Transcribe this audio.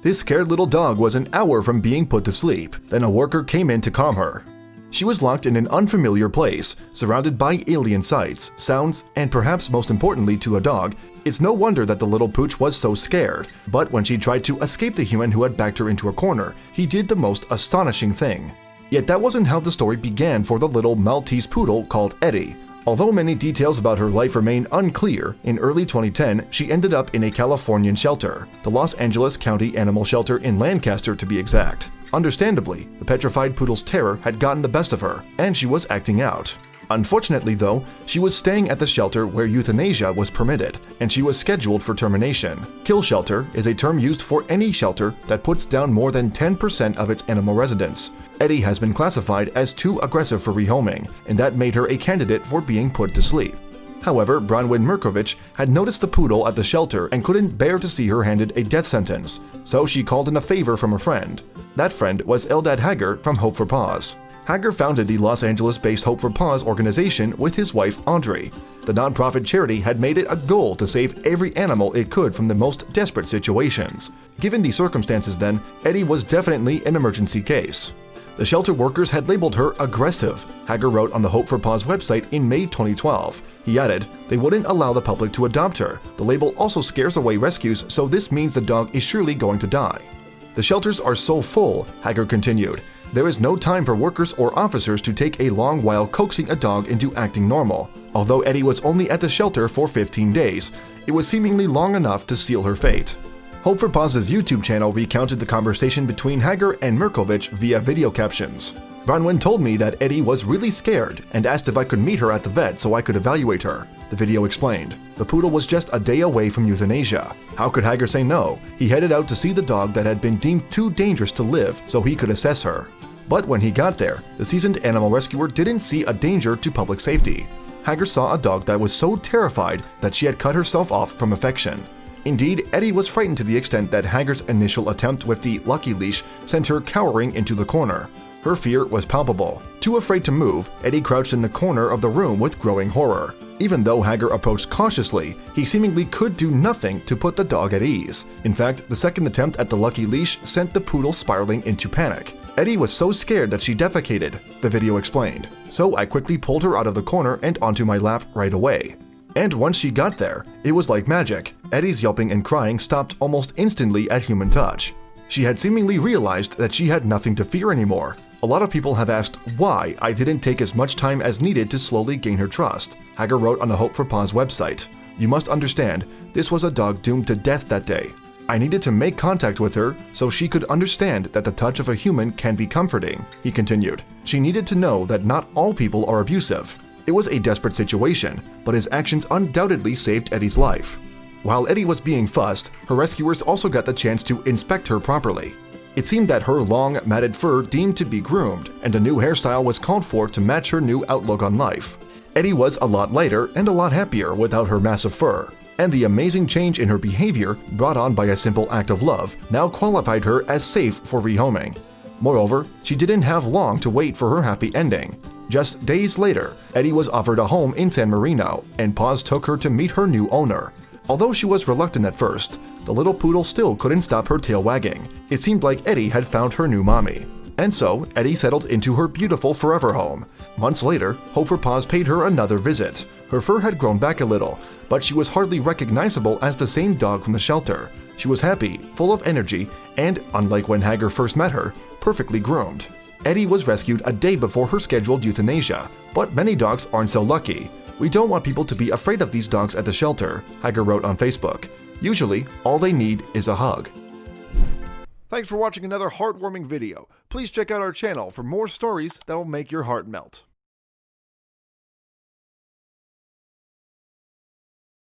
This scared little dog was an hour from being put to sleep. Then a worker came in to calm her. She was locked in an unfamiliar place, surrounded by alien sights, sounds, and perhaps most importantly to a dog, it's no wonder that the little pooch was so scared. But when she tried to escape the human who had backed her into a corner, he did the most astonishing thing. Yet that wasn't how the story began for the little Maltese poodle called Eddie. Although many details about her life remain unclear, in early 2010 she ended up in a Californian shelter, the Los Angeles County Animal Shelter in Lancaster to be exact. Understandably, the petrified poodle's terror had gotten the best of her, and she was acting out. Unfortunately though, she was staying at the shelter where euthanasia was permitted, and she was scheduled for termination. Kill shelter is a term used for any shelter that puts down more than 10% of its animal residents. Eddie has been classified as too aggressive for rehoming, and that made her a candidate for being put to sleep. However, Bronwyn Mirkovich had noticed the poodle at the shelter and couldn't bear to see her handed a death sentence, so she called in a favor from a friend. That friend was Eldad Hager from Hope for Paws. Hager founded the Los Angeles-based Hope for Paws organization with his wife Audrey. The nonprofit charity had made it a goal to save every animal it could from the most desperate situations. Given the circumstances then, Eddie was definitely an emergency case. The shelter workers had labeled her aggressive, Hager wrote on the Hope for Paws website in May 2012. He added, they wouldn't allow the public to adopt her. The label also scares away rescues, so this means the dog is surely going to die. The shelters are so full, Hager continued. There is no time for workers or officers to take a long while coaxing a dog into acting normal. Although Eddie was only at the shelter for 15 days, it was seemingly long enough to seal her fate. Hope for Paws' YouTube channel recounted the conversation between Hager and Mirkovich via video captions. Bronwyn told me that Eddie was really scared and asked if I could meet her at the vet so I could evaluate her. The video explained. The poodle was just a day away from euthanasia. How could Hager say no? He headed out to see the dog that had been deemed too dangerous to live so he could assess her. But when he got there, the seasoned animal rescuer didn't see a danger to public safety. Hager saw a dog that was so terrified that she had cut herself off from affection. Indeed, Eddie was frightened to the extent that Hager's initial attempt with the Lucky Leash sent her cowering into the corner. Her fear was palpable. Too afraid to move, Eddie crouched in the corner of the room with growing horror. Even though Hager approached cautiously, he seemingly could do nothing to put the dog at ease. In fact, the second attempt at the Lucky Leash sent the poodle spiraling into panic. Eddie was so scared that she defecated, the video explained. So I quickly pulled her out of the corner and onto my lap right away. And once she got there, it was like magic. Eddie's yelping and crying stopped almost instantly at human touch. She had seemingly realized that she had nothing to fear anymore. A lot of people have asked why I didn't take as much time as needed to slowly gain her trust. Hager wrote on the Hope for Paws website, "You must understand, this was a dog doomed to death that day. I needed to make contact with her so she could understand that the touch of a human can be comforting," he continued. She needed to know that not all people are abusive. It was a desperate situation, but his actions undoubtedly saved Eddie's life. While Eddie was being fussed, her rescuers also got the chance to inspect her properly. It seemed that her long, matted fur deemed to be groomed, and a new hairstyle was called for to match her new outlook on life. Eddie was a lot lighter and a lot happier without her massive fur, and the amazing change in her behavior brought on by a simple act of love now qualified her as safe for rehoming. Moreover, she didn't have long to wait for her happy ending. Just days later, Eddie was offered a home in San Marino, and Paws took her to meet her new owner. Although she was reluctant at first, the little poodle still couldn't stop her tail wagging. It seemed like Eddie had found her new mommy. And so, Eddie settled into her beautiful forever home. Months later, Hope for Paws paid her another visit. Her fur had grown back a little, but she was hardly recognizable as the same dog from the shelter. She was happy, full of energy, and, unlike when Hager first met her, perfectly groomed. Eddie was rescued a day before her scheduled euthanasia, but many dogs aren't so lucky. "We don't want people to be afraid of these dogs at the shelter," Hager wrote on Facebook. "Usually, all they need is a hug." Thanks for watching another heartwarming video. Please check out our channel for more stories that will make your heart melt.